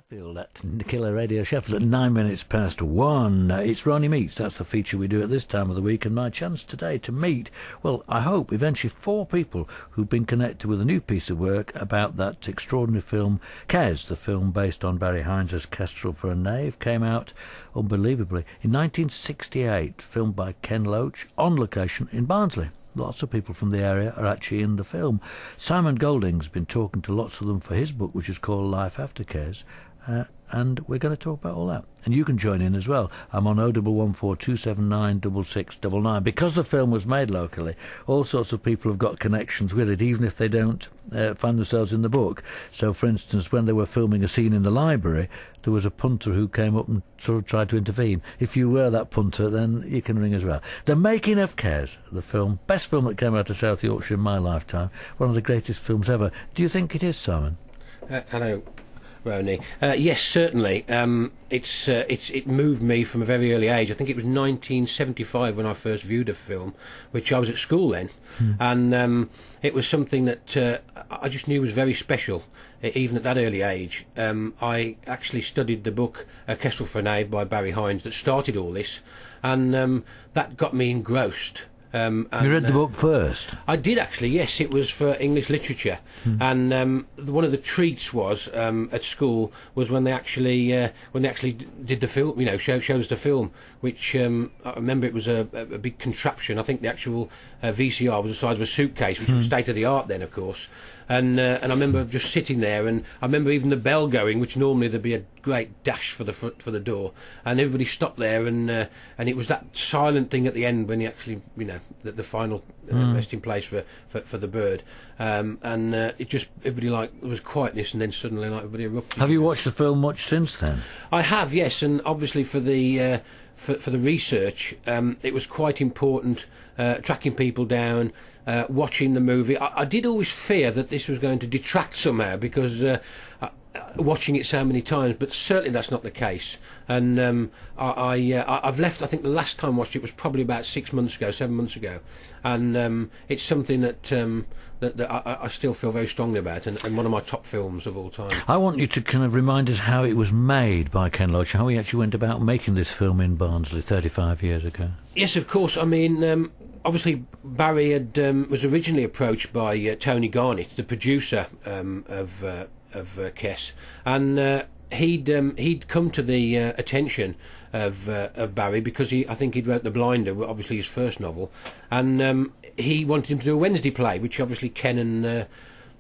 Sheffield at Killer Radio Sheffield at 9 minutes past 1. It's Rony Meets. That's the feature we do at this time of the week, and my chance today to meet, well, I hope eventually 4 people who've been connected with a new piece of work about that extraordinary film Kes. The film based on Barry Hines' Kestrel for a Knave came out unbelievably in 1968, filmed by Ken Loach on location in Barnsley. Lots of people from the area are actually in the film. Simon Golding's been talking to lots of them for his book, which is called Life After Kes, and we're going to talk about all that. And you can join in as well. I'm on 01142796699. Because the film was made locally, all sorts of people have got connections with it, even if they don't find themselves in the book. So, for instance, when they were filming a scene in the library, there was a punter who came up and sort of tried to intervene. If you were that punter, then you can ring as well. The Making of Kes, the film, best film that came out of South Yorkshire in my lifetime, one of the greatest films ever. Do you think it is, Simon? Hello, Rony. Yes, certainly. It moved me from a very early age. I think it was 1975 when I first viewed the film, which I was at school then, and it was something that I just knew was very special, even at that early age. I actually studied the book Kestrel for a Knave by Barry Hines that started all this, and that got me engrossed. You read the book first? I did actually, yes. It was for English literature, and one of the treats was at school was when they actually did the film. You know, showed us the film, which I remember it was a big contraption. I think the actual VCR was the size of a suitcase, which was state of the art then, of course. And I remember just sitting there, and I remember even the bell going, which normally there'd be a great dash for the door, and everybody stopped there, and it was that silent thing at the end when he actually, you know, the final resting place for the bird, and it just everybody like there was quietness, and then suddenly like everybody erupted. Have you watched the film much since then? I have, yes, and obviously for the for the research, it was quite important tracking people down, watching the movie. I did always fear that this was going to detract somehow because watching it so many times, but certainly that's not the case. And I've left. I think the last time I watched it was probably about 7 months ago, and it's something that I still feel very strongly about, and one of my top films of all time. I want you to kind of remind us how it was made by Ken Loach, how he actually went about making this film in Barnsley 35 years ago. Yes, of course. I mean, obviously Barry was originally approached by Tony Garnett, the producer of Kes, and he'd come to the attention of Barry because I think he'd wrote The Blinder, obviously his first novel, and he wanted him to do a Wednesday play, which obviously Ken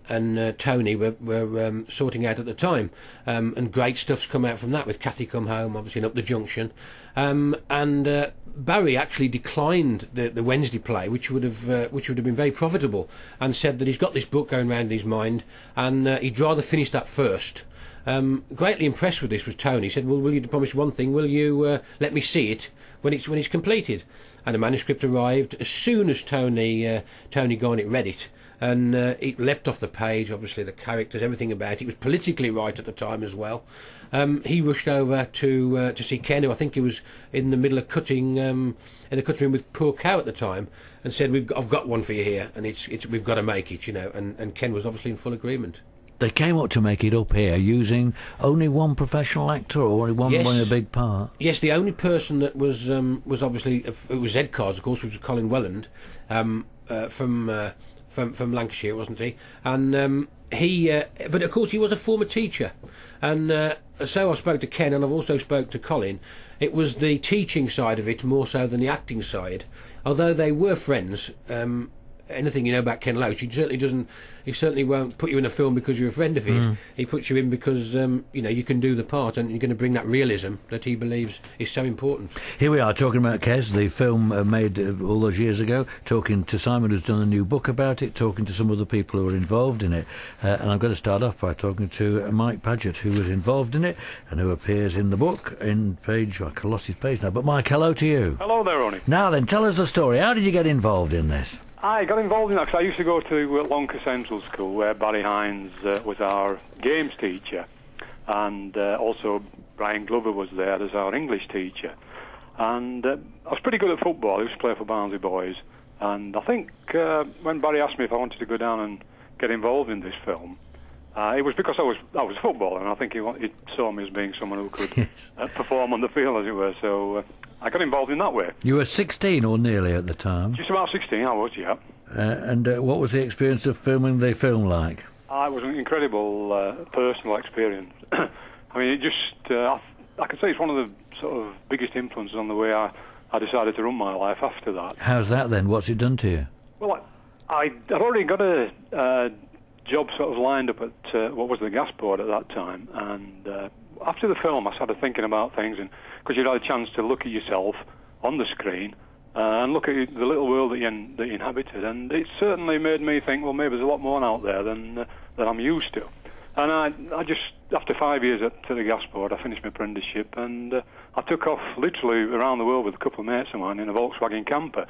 and Tony were sorting out at the time, and great stuff's come out from that with Cathy Come Home, obviously, and Up the Junction, and Barry actually declined the Wednesday play, which would have been very profitable, and said that he's got this book going round in his mind, and he'd rather finish that first. Greatly impressed with this was Tony. He said, "Well, will you promise one thing? Will you let me see it when it's completed?" And the manuscript arrived as soon as Tony Garnett read it. And it leapt off the page, obviously the characters, everything about it. It was politically right at the time as well. He rushed over to see Ken, who I think he was in the middle of cutting in the cutting room with poor cow at the time, and said, "I've got one for you here, and we've got to make it, you know." And Ken was obviously in full agreement. They came up to make it up here using only one professional actor, or only one playing a big part. Yes, the only person that was obviously it was Ed Cards, of course, which was Colin Welland, from Lancashire, wasn't he? And but of course he was a former teacher, and so I spoke to Ken, and I've also spoke to Colin. It was the teaching side of it more so than the acting side, although they were friends. Anything you know about Ken Loach, he certainly won't put you in a film because you're a friend of his. He puts you in because you can do the part, and you're going to bring that realism that he believes is so important. Here we are talking about Kes, the film made all those years ago, talking to Simon, who's done a new book about it, talking to some other people who are involved in it, and I'm going to start off by talking to Mike Paget, who was involved in it and who appears in the book in page, I lost his page now, but Mike, hello to you. Hello there, Ronnie. Now then, tell us the story. How did you get involved in this? I got involved in that because I used to go to Lonca Central School, where Barry Hines was our games teacher, and also Brian Glover was there as our English teacher. And I was pretty good at football. I used to play for Barnsley Boys, and I think when Barry asked me if I wanted to go down and get involved in this film, It was because I was a footballer, and I think he saw me as being someone who could Yes. perform on the field, as it were. So I got involved in that way. You were 16 or nearly at the time. Just about 16, I was, yeah. And what was the experience of filming the film like? It was an incredible personal experience. I mean, it just, I can say it's one of the sort of biggest influences on the way I decided to run my life after that. How's that then? What's it done to you? Well, I'd already got a job sort of lined up at what was the gas board at that time, and after the film I started thinking about things, and because you'd had a chance to look at yourself on the screen and look at the little world that you inhabited, and it certainly made me think, well, maybe there's a lot more out there than I'm used to. And I just, after 5 years at the gas board, I finished my apprenticeship, and I took off literally around the world with a couple of mates of mine in a Volkswagen camper,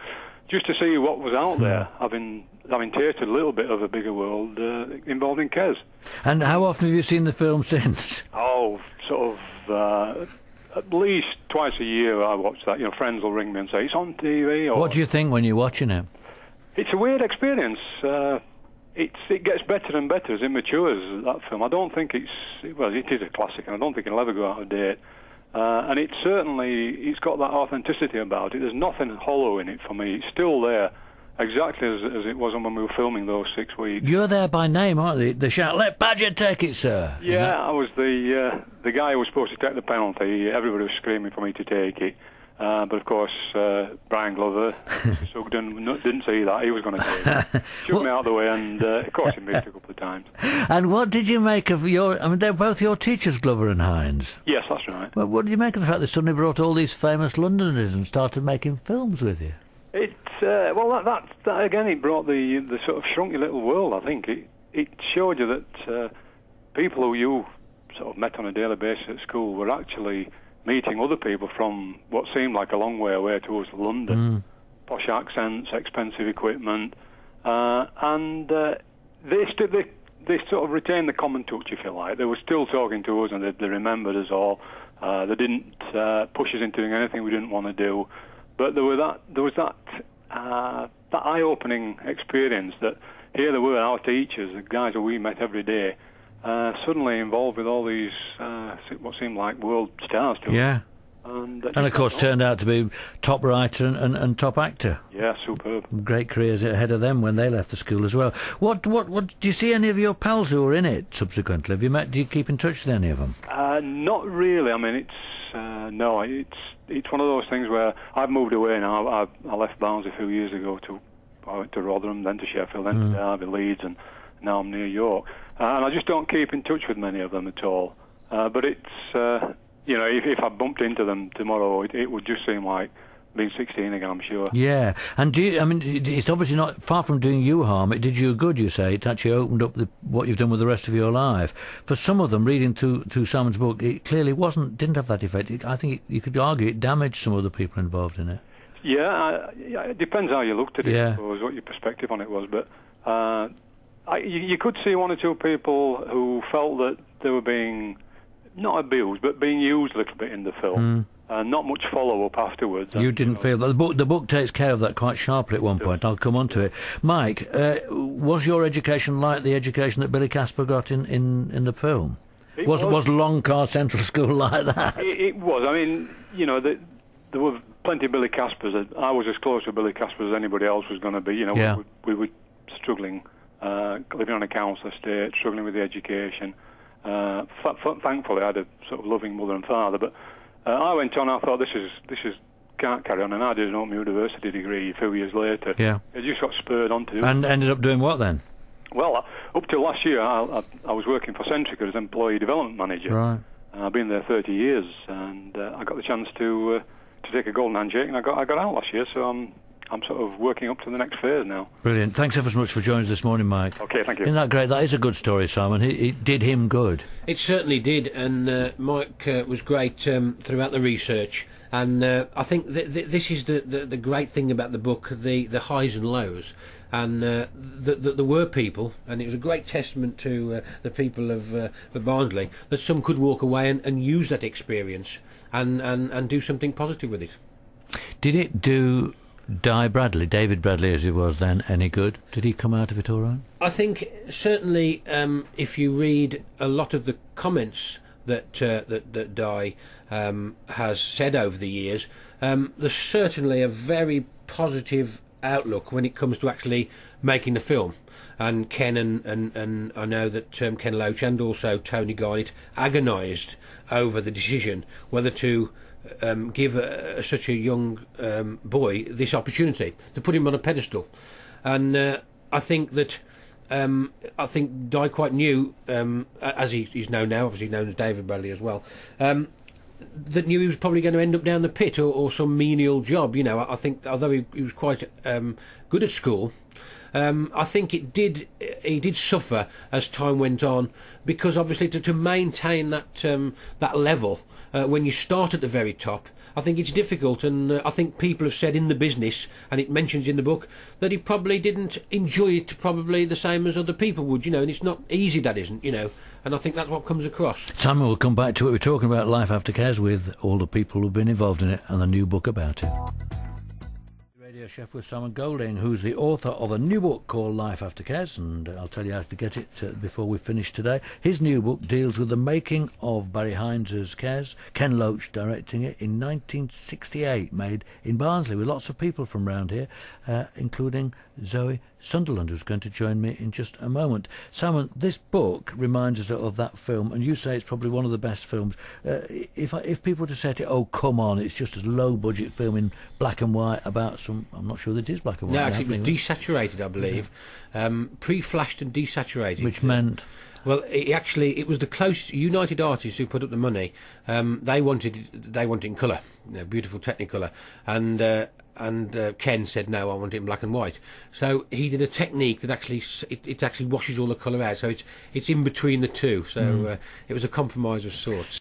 just to see what was out there, having tasted a little bit of a bigger world involved in Kes. And how often have you seen the film since? Oh, sort of at least twice a year I watch that. You know, friends will ring me and say, it's on TV. Or, What do you think when you're watching it? It's a weird experience. It gets better and better as it matures, that film. I don't think it is a classic, and I don't think it'll ever go out of date. And it's got that authenticity about it. There's nothing hollow in it for me. It's still there, exactly as it was when we were filming those 6 weeks. You're there by name, aren't you? The shout, "Let Badger take it, sir." Yeah, I was the guy who was supposed to take the penalty. Everybody was screaming for me to take it. But of course, Brian Glover didn't see that. He was going to take it. Shoot me out of the way, and of course he missed a couple of times. And what did you make of they're both your teachers, Glover and Hines. Yes, that's right. Well, what did you make of the fact they suddenly brought all these famous Londoners and started making films with you? That again, it brought the sort of shrunk your little world. I think it showed you that people who you sort of met on a daily basis at school were actually meeting other people from what seemed like a long way away towards London. Posh accents, expensive equipment, and they sort of retained the common touch, if you like. They were still talking to us, and they remembered us all. They didn't push us into doing anything we didn't want to do. But there was that eye-opening experience that here they were, our teachers, the guys who we met every day, suddenly involved with all these what seemed like world stars to us. Yeah. And of course turned out to be top writer and top actor. Yeah, superb. Great careers ahead of them when they left the school as well. What do you see any of your pals who were in it subsequently? Have you met? Do you keep in touch with any of them? Not really. I mean, it's one of those things where I've moved away now. I left Barnsley a few years ago I went to Rotherham, then to Sheffield, then to Derby, Leeds, and now I'm near York. And I just don't keep in touch with many of them at all. But it's if I bumped into them tomorrow, it would just seem like being 16 again, I'm sure. Yeah, and it's obviously not far from doing you harm. It did you good, you say. It actually opened up what you've done with the rest of your life. For some of them, reading through Simon's book, it clearly didn't have that effect. I think you could argue it damaged some of the people involved in it. Yeah, it depends how you looked at it, I suppose, what your perspective on it was. But you could see one or two people who felt that they were being not abused, but being used a little bit in the film. Not much follow-up afterwards. You didn't feel that. The book takes care of that quite sharply at one point. I'll come on to it. Mike, was your education like the education that Billy Casper got in the film? Was Longcar Central School like that? It was. I mean, there were plenty of Billy Caspers. I was as close to Billy Casper as anybody else was going to be. We were struggling, living on a council estate, struggling with the education. Thankfully, I had a sort of loving mother and father, but I went on. I thought this is can't carry on, and I did an open university degree a few years later. Yeah, it just got spurred on to do. And ended up doing what then? Well, up till last year, I was working for Centrica as employee development manager. Right. I've been there 30 years, and I got the chance to take a golden handshake, and I got out last year. So I'm sort of working up to the next phase now. Brilliant. Thanks ever so much for joining us this morning, Mike. Okay, thank you. Isn't that great? That is a good story, Simon. It did him good. It certainly did, and Mike was great throughout the research. And I think this is the great thing about the book, the highs and lows. And there were people, and it was a great testament to the people of Barnsley, that some could walk away and use that experience and do something positive with it. Did it do David Bradley as he was then, any good? Did he come out of it all right? I think certainly if you read a lot of the comments that Di has said over the years, there's certainly a very positive outlook when it comes to actually making the film. And Ken and I know that Ken Loach and also Tony Garnett agonised over the decision whether to give such a young boy this opportunity, to put him on a pedestal. And I think that Di quite knew, as he's known now, obviously known as David Bradley as well, that knew he was probably going to end up down the pit or some menial job. You know, I think although he was quite good at school, I think he did suffer as time went on, because obviously to maintain that level when you start at the very top, I think it's difficult. And I think people have said in the business, and it mentions in the book, that he probably didn't enjoy it probably the same as other people would, you know, and it's not easy, that isn't, you know, and I think that's what comes across. Simon, we'll come back to it. We're talking about Life After Kes with all the people who've been involved in it and the new book about it. Radio Sheffield with Simon Golding, who's the author of a new book called Life After Kes, and I'll tell you how to get it before we finish today. His new book deals with the making of Barry Hines' Kes, Ken Loach directing it in 1968, made in Barnsley with lots of people from round here, including Zoe Sunderland, who's going to join me in just a moment. Simon, this book reminds us of that film, and you say it's probably one of the best films. If people were to say to it, oh, come on, it's just a low-budget film in black and white about some... I'm not sure that it is black and white. No, actually, it was desaturated, I believe. Pre-flashed and desaturated. Which meant... Well, it was the closest. United Artists who put up the money. They wanted it in colour, you know, beautiful Technicolor, and Ken said no, I want it in black and white. So he did a technique that actually it actually washes all the colour out. So it's in between the two. So it was a compromise of sorts.